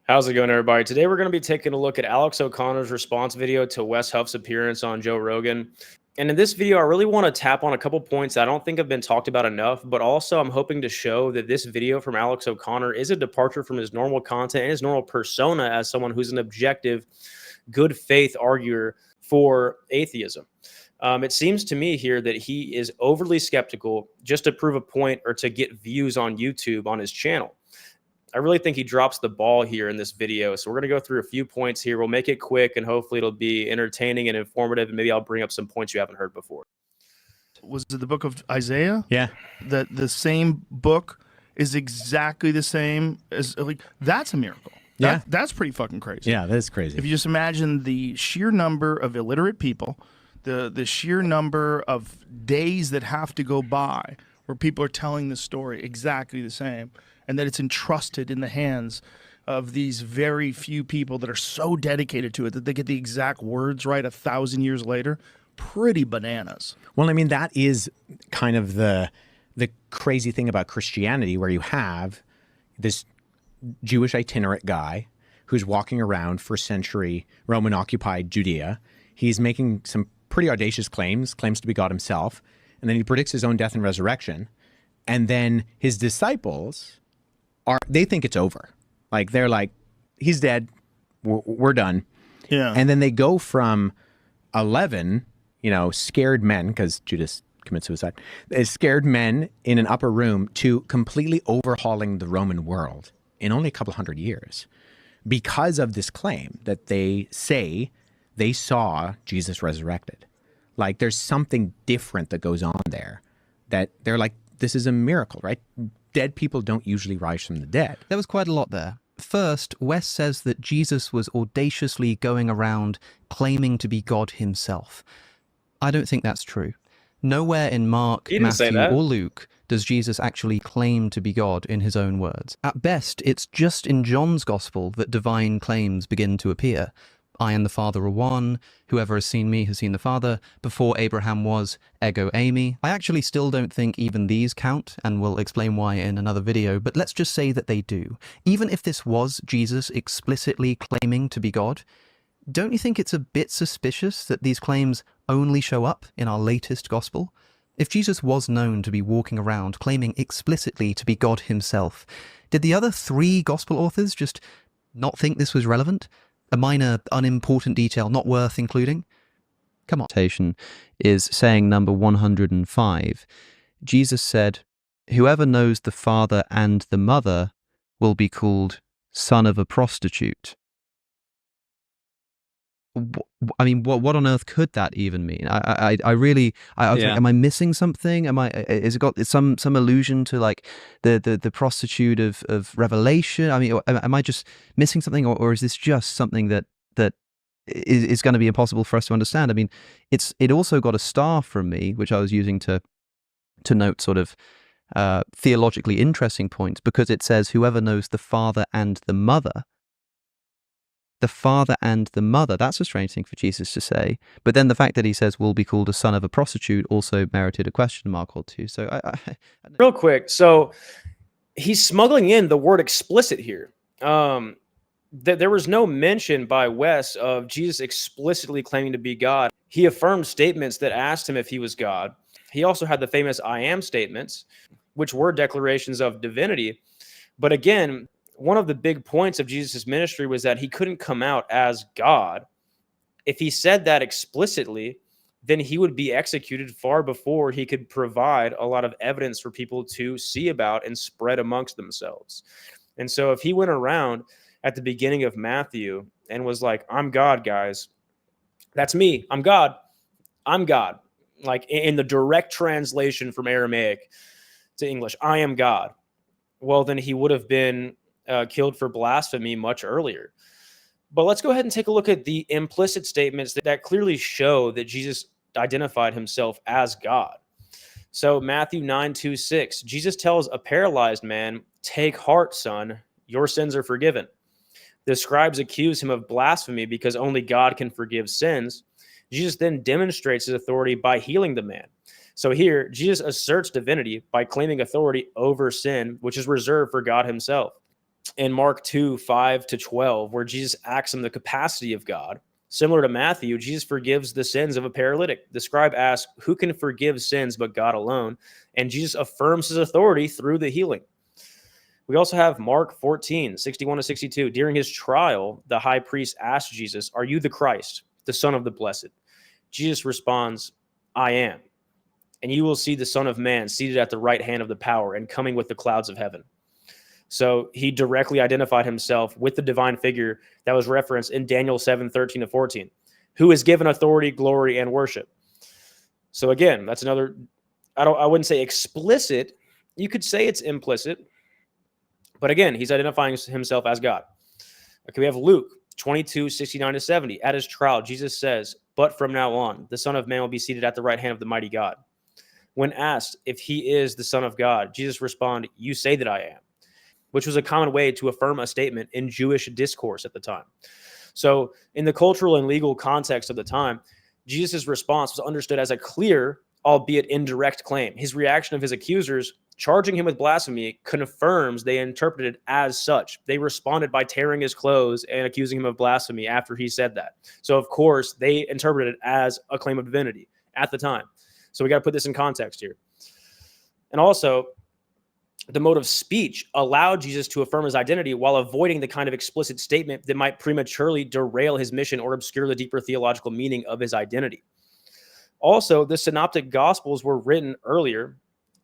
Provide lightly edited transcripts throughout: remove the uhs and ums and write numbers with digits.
How's it going, everybody? Today we're going to be taking a look at Alex O'Connor's response video to Wes Huff's appearance on Joe Rogan. And in this video, I really want to tap on a couple points that I don't think have been talked about enough, but also I'm hoping to show that this video from Alex O'Connor is a departure from his normal content and his normal persona as someone who's an objective, good faith arguer for atheism. It seems to me here that he is overly skeptical just to prove a point or to get views on YouTube on his channel. I really think he drops the ball here in this video. So we're going to go through a few points here. We'll make it quick and hopefully it'll be entertaining and informative. And maybe I'll bring up some points you haven't heard before. Was it the book of Isaiah? Yeah. That the same book is exactly the same as, like, that's a miracle. Yeah. That's pretty fucking crazy. Yeah, that is crazy. If you just imagine the sheer number of illiterate people, the sheer number of days that have to go by where people are telling the story exactly the same, and that it's entrusted in the hands of these very few people that are so dedicated to it that they get the exact words right 1,000 years later. Pretty bananas. Well, I mean, that is kind of the crazy thing about Christianity, where you have this Jewish itinerant guy who's walking around first century Roman occupied Judea. He's making some pretty audacious claims to be God himself, and then he predicts his own death and resurrection. And then his disciples they think it's over. Like, they're like, he's dead, we're done. Yeah. And then they go from 11, scared men, because Judas commits suicide, scared men in an upper room, to completely overhauling the Roman world in only a couple hundred years because of this claim that they say they saw Jesus resurrected. Like, there's something different that goes on there, that they're like, this is a miracle, right? Dead people don't usually rise from the dead. There was quite a lot there. First, Wes says that Jesus was audaciously going around claiming to be God himself. I don't think that's true. Nowhere in Mark, Matthew, or Luke does Jesus actually claim to be God in his own words. At best, it's just in John's Gospel that divine claims begin to appear. I and the Father are one. Whoever has seen me has seen the Father. Before Abraham was, ego eimi. I actually still don't think even these count, and we'll explain why in another video, but let's just say that they do. Even if this was Jesus explicitly claiming to be God, don't you think it's a bit suspicious that these claims only show up in our latest gospel? If Jesus was known to be walking around claiming explicitly to be God himself, did the other 3 gospel authors just not think this was relevant? A minor, unimportant detail not worth including? Come on. Is saying number 105. Jesus said, "Whoever knows the father and the mother will be called son of a prostitute." I mean, what on earth could that even mean? I really, was like, am I missing something? Is it got some allusion to, like, the prostitute of Revelation? I mean, am I just missing something, or is this just something that is going to be impossible for us to understand? I mean, it also got a star from me, which I was using to note sort of theologically interesting points, because it says whoever knows the father and the mother. The father and the mother. That's a strange thing for Jesus to say. But then the fact that he says will be called a son of a prostitute also merited a question mark or two. So real quick. So he's smuggling in the word explicit here. There was no mention by Wes of Jesus explicitly claiming to be God. He affirmed statements that asked him if he was God. He also had the famous I am statements, which were declarations of divinity. But again, one of the big points of Jesus' ministry was that he couldn't come out as God. If he said that explicitly, then he would be executed far before he could provide a lot of evidence for people to see about and spread amongst themselves. And so if he went around at the beginning of Matthew and was like, "I'm God, guys. That's me. I'm God. I'm God." Like, in the direct translation from Aramaic to English, "I am God." Well, then he would have been killed for blasphemy much earlier. But let's go ahead and take a look at the implicit statements that clearly show that Jesus identified himself as God. So Matthew 9:2-6, Jesus tells a paralyzed man, "Take heart, son, your sins are forgiven." The scribes accuse him of blasphemy because only God can forgive sins. Jesus then demonstrates his authority by healing the man. So here, Jesus asserts divinity by claiming authority over sin, which is reserved for God himself. in Mark 2, 5-12, where Jesus asks him the capacity of God. Similar to Matthew, Jesus forgives the sins of a paralytic. The scribe asks, who can forgive sins but God alone? And Jesus affirms his authority through the healing. We also have Mark 14, 61-62. During his trial, the high priest asked Jesus, are you the Christ, the Son of the Blessed? Jesus responds, I am. And you will see the Son of Man seated at the right hand of the power and coming with the clouds of heaven. So he directly identified himself with the divine figure that was referenced in Daniel 7, 13-14, who is given authority, glory, and worship. So again, that's another, I wouldn't say explicit. You could say it's implicit. But again, he's identifying himself as God. Okay, we have Luke 22, 69-70. At his trial, Jesus says, but from now on, the Son of Man will be seated at the right hand of the mighty God. When asked if he is the Son of God, Jesus responded, you say that I am, which was a common way to affirm a statement in Jewish discourse at the time. So in the cultural and legal context of the time, Jesus' response was understood as a clear, albeit indirect claim. His reaction of his accusers charging him with blasphemy confirms they interpreted it as such. They responded by tearing his clothes and accusing him of blasphemy after he said that. So of course, they interpreted it as a claim of divinity at the time. So we got to put this in context here. And also, the mode of speech allowed Jesus to affirm his identity while avoiding the kind of explicit statement that might prematurely derail his mission or obscure the deeper theological meaning of his identity. Also, the synoptic gospels were written earlier,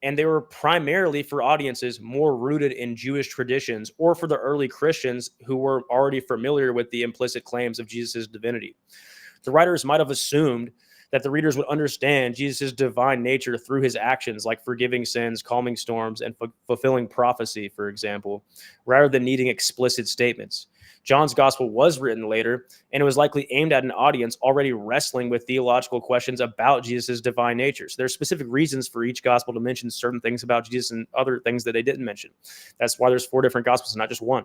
and they were primarily for audiences more rooted in Jewish traditions or for the early Christians who were already familiar with the implicit claims of Jesus' divinity. The writers might have assumed that the readers would understand Jesus' divine nature through his actions, like forgiving sins, calming storms, and fulfilling prophecy, for example, rather than needing explicit statements. John's gospel was written later, and it was likely aimed at an audience already wrestling with theological questions about Jesus' divine nature. So there's specific reasons for each gospel to mention certain things about Jesus and other things that they didn't mention. That's why there's 4 different gospels and not just one.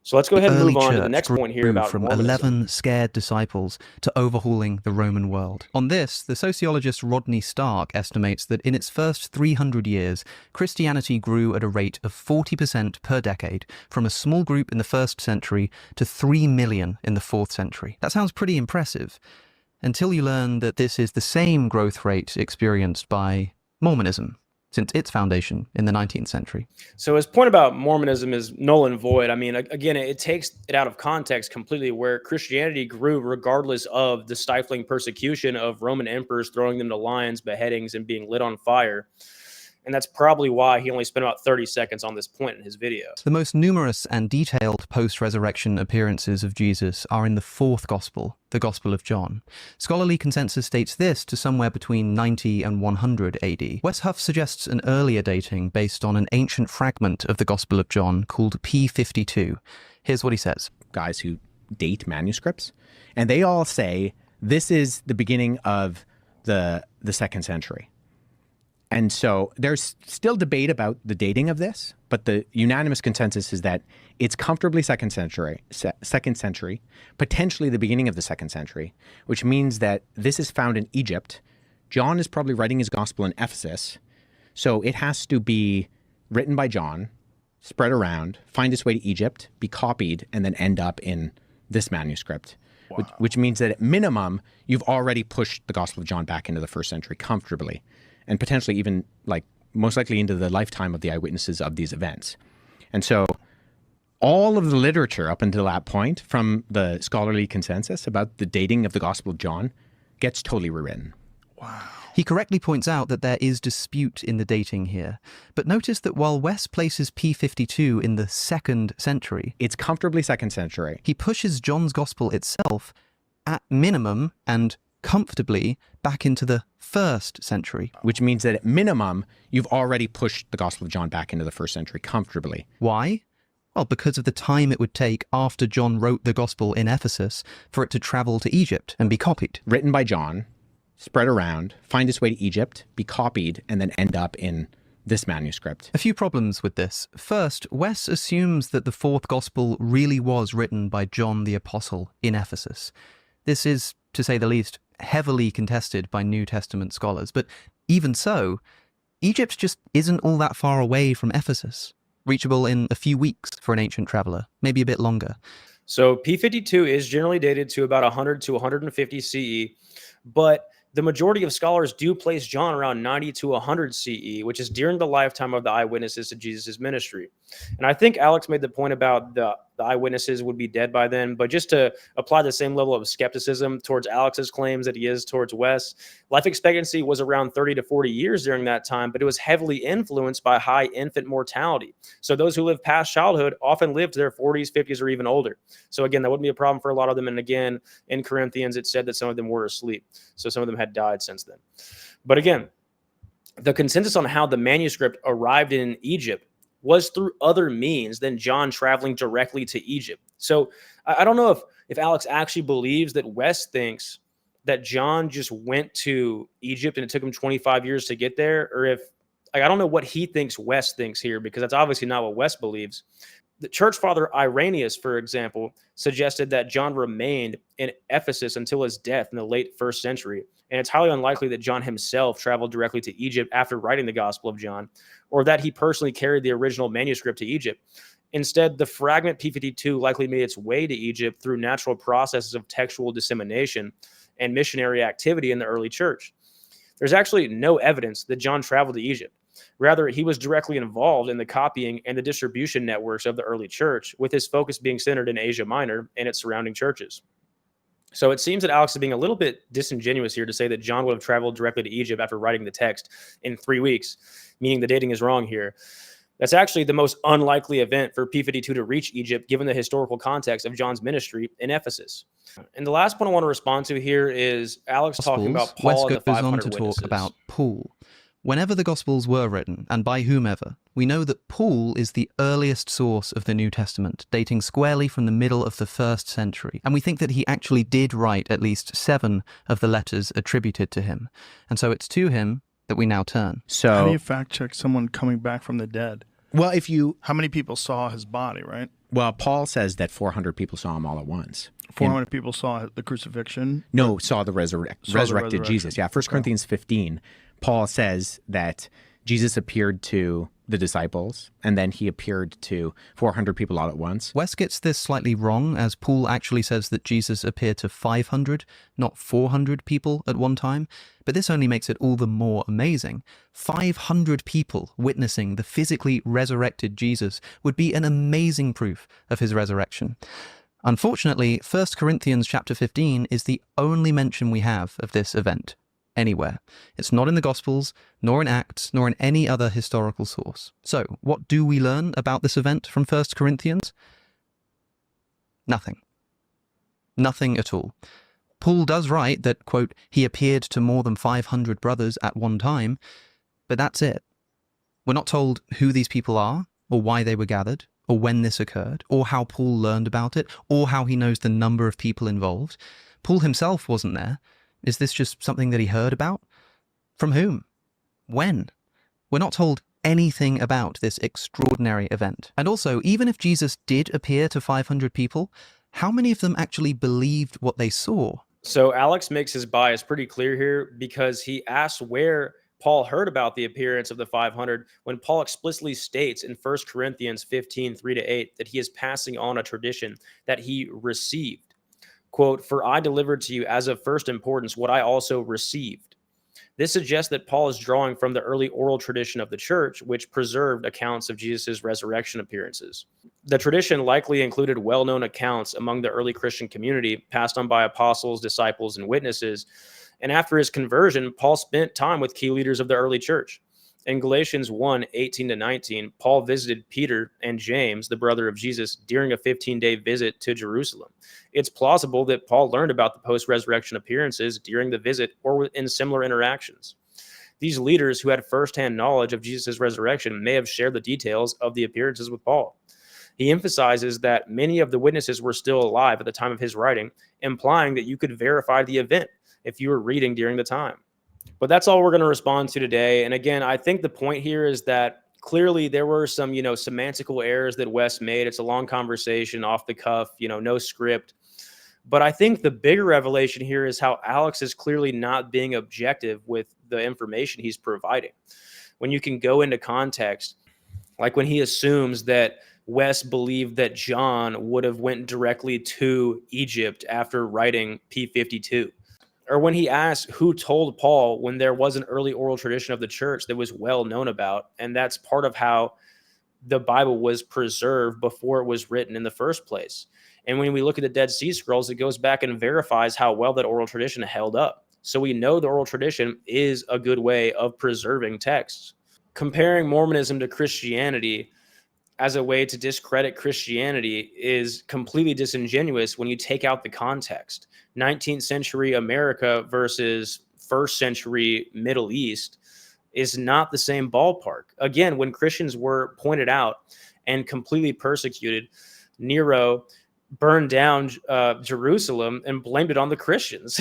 So let's go ahead and move on to the next point here about from Mormonism. 11 scared disciples to overhauling the Roman world. On this, the sociologist Rodney Stark estimates that in its first 300 years, Christianity grew at a rate of 40% per decade, from a small group in the 1st century to 3 million in the 4th century. That sounds pretty impressive, until you learn that this is the same growth rate experienced by Mormonism since its foundation in the 19th century. So his point about Mormonism is null and void. I mean, again, it takes it out of context completely, where Christianity grew regardless of the stifling persecution of Roman emperors, throwing them to lions, beheadings, and being lit on fire. And that's probably why he only spent about 30 seconds on this point in his video. The most numerous and detailed post-resurrection appearances of Jesus are in the 4th Gospel, the Gospel of John. Scholarly consensus states this to somewhere between 90 and 100 AD. Wes Huff suggests an earlier dating based on an ancient fragment of the Gospel of John called P52. Here's what he says. Guys who date manuscripts, and they all say this is the beginning of the 2nd century. And so there's still debate about the dating of this, but the unanimous consensus is that it's comfortably second century, potentially the beginning of the 2nd century, which means that this is found in Egypt. John is probably writing his gospel in Ephesus, so it has to be written by John, spread around, find its way to Egypt, be copied, and then end up in this manuscript. Wow. Which means that at minimum, you've already pushed the Gospel of John back into the 1st century comfortably, and potentially even, like, most likely into the lifetime of the eyewitnesses of these events. And so all of the literature up until that point from the scholarly consensus about the dating of the Gospel of John gets totally rewritten. Wow. He correctly points out that there is dispute in the dating here. But notice that while Wes places P52 in the 2nd century, it's comfortably 2nd century. He pushes John's Gospel itself at minimum and comfortably back into the 1st century. Which means that at minimum, you've already pushed the Gospel of John back into the 1st century comfortably. Why? Well, because of the time it would take after John wrote the Gospel in Ephesus for it to travel to Egypt and be copied. Written by John, spread around, find its way to Egypt, be copied, and then end up in this manuscript. A few problems with this. First, Wes assumes that the 4th Gospel really was written by John the Apostle in Ephesus. This is, to say the least, heavily contested by New Testament scholars, but even so, Egypt just isn't all that far away from Ephesus. reachable in a few weeks for an ancient traveler, maybe a bit longer. So P52 is generally dated to about 100 to 150 CE, but the majority of scholars do place John around 90 to 100 CE, which is during the lifetime of the eyewitnesses to Jesus' ministry. And I think Alex made the point about the eyewitnesses would be dead by then, but just to apply the same level of skepticism towards Alex's claims that he is towards Wes, life expectancy was around 30 to 40 years during that time, but it was heavily influenced by high infant mortality. So those who live past childhood often lived to their 40s, 50s, or even older. So again, that wouldn't be a problem for a lot of them. And again, in Corinthians, it said that some of them were asleep. So some of them had died since then. But again, the consensus on how the manuscript arrived in Egypt was through other means than John traveling directly to Egypt. So I don't know if Alex actually believes that Wes thinks that John just went to Egypt and it took him 25 years to get there, or if, I don't know what he thinks Wes thinks here, because that's obviously not what Wes believes. The church father Irenaeus, for example, suggested that John remained in Ephesus until his death in the late 1st century. And it's highly unlikely that John himself traveled directly to Egypt after writing the Gospel of John, or that he personally carried the original manuscript to Egypt. Instead, the fragment P52 likely made its way to Egypt through natural processes of textual dissemination and missionary activity in the early church. There's actually no evidence that John traveled to Egypt. Rather, he was directly involved in the copying and the distribution networks of the early church, with his focus being centered in Asia Minor and its surrounding churches. So it seems that Alex is being a little bit disingenuous here to say that John would have traveled directly to Egypt after writing the text in 3 weeks, meaning the dating is wrong here. That's actually the most unlikely event for P52 to reach Egypt, given the historical context of John's ministry in Ephesus. And the last point I want to respond to here is Alex talking about Paul and the 500 Wes goes on to talk about Paul. Whenever the Gospels were written, and by whomever, we know that Paul is the earliest source of the New Testament, dating squarely from the middle of the 1st century. And we think that he actually did write at least 7 of the letters attributed to him. And so it's to him that we now turn. So how do you fact check someone coming back from the dead? Well, how many people saw his body, right? Well, Paul says that 400 people saw him all at once. 400 people saw the crucifixion? No, saw the resurrected Jesus. Yeah, 1 Corinthians 15, Paul says that Jesus appeared to the disciples, and then he appeared to 400 people all at once. Wes gets this slightly wrong, as Paul actually says that Jesus appeared to 500, not 400 people at one time. But this only makes it all the more amazing. 500 people witnessing the physically resurrected Jesus would be an amazing proof of his resurrection. Unfortunately, 1 Corinthians chapter 15 is the only mention we have of this event anywhere. It's not in the Gospels, nor in Acts, nor in any other historical source. So, what do we learn about this event from 1 Corinthians? Nothing. Nothing at all. Paul does write that, quote, he appeared to more than 500 brothers at one time, but that's it. We're not told who these people are, or why they were gathered, or when this occurred, or how Paul learned about it, or how he knows the number of people involved. Paul himself wasn't there. Is this just something that he heard about? From whom? When? We're not told anything about this extraordinary event. And also, even if Jesus did appear to 500 people, how many of them actually believed what they saw? So Alex makes his bias pretty clear here, because he asks where Paul heard about the appearance of the 500 when Paul explicitly states in 1 Corinthians 15, 3-8, that he is passing on a tradition that he received. Quote, for I delivered to you as of first importance what I also received. This suggests that Paul is drawing from the early oral tradition of the church, which preserved accounts of Jesus' resurrection appearances. The tradition likely included well-known accounts among the early Christian community, passed on by apostles, disciples, and witnesses. And after his conversion, Paul spent time with key leaders of the early church. In Galatians 1, 18-19, Paul visited Peter and James, the brother of Jesus, during a 15-day visit to Jerusalem. It's plausible that Paul learned about the post-resurrection appearances during the visit or in similar interactions. These leaders who had firsthand knowledge of Jesus' resurrection may have shared the details of the appearances with Paul. He emphasizes that many of the witnesses were still alive at the time of his writing, implying that you could verify the event if you were reading during the time. But that's all we're going to respond to today. And again, I think the point here is that clearly there were some, semantical errors that Wes made. It's a long conversation, off the cuff, no script. But I think the bigger revelation here is how Alex is clearly not being objective with the information he's providing. When you can go into context Like when he assumes that Wes believed that John would have went directly to Egypt after writing P52. Or when he asks who told Paul, when there was an early oral tradition of the church that was well known about. And that's part of how the Bible was preserved before it was written in the first place. And when we look at the Dead Sea Scrolls, it goes back and verifies how well that oral tradition held up. So we know the oral tradition is a good way of preserving texts. Comparing Mormonism to Christianity as a way to discredit Christianity is completely disingenuous when you take out the context. 19th century America versus first century Middle East is not the same ballpark. Again, when Christians were pointed out and completely persecuted, Nero burned down Jerusalem and blamed it on the Christians.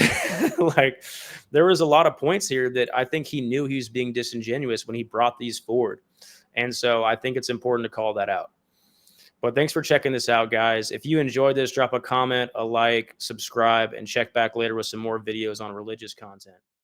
Like, there was a lot of points here that I think he knew he was being disingenuous when he brought these forward. And so I think it's important to call that out. But thanks for checking this out, guys. If you enjoyed this, drop a comment, a like, subscribe, and check back later with some more videos on religious content.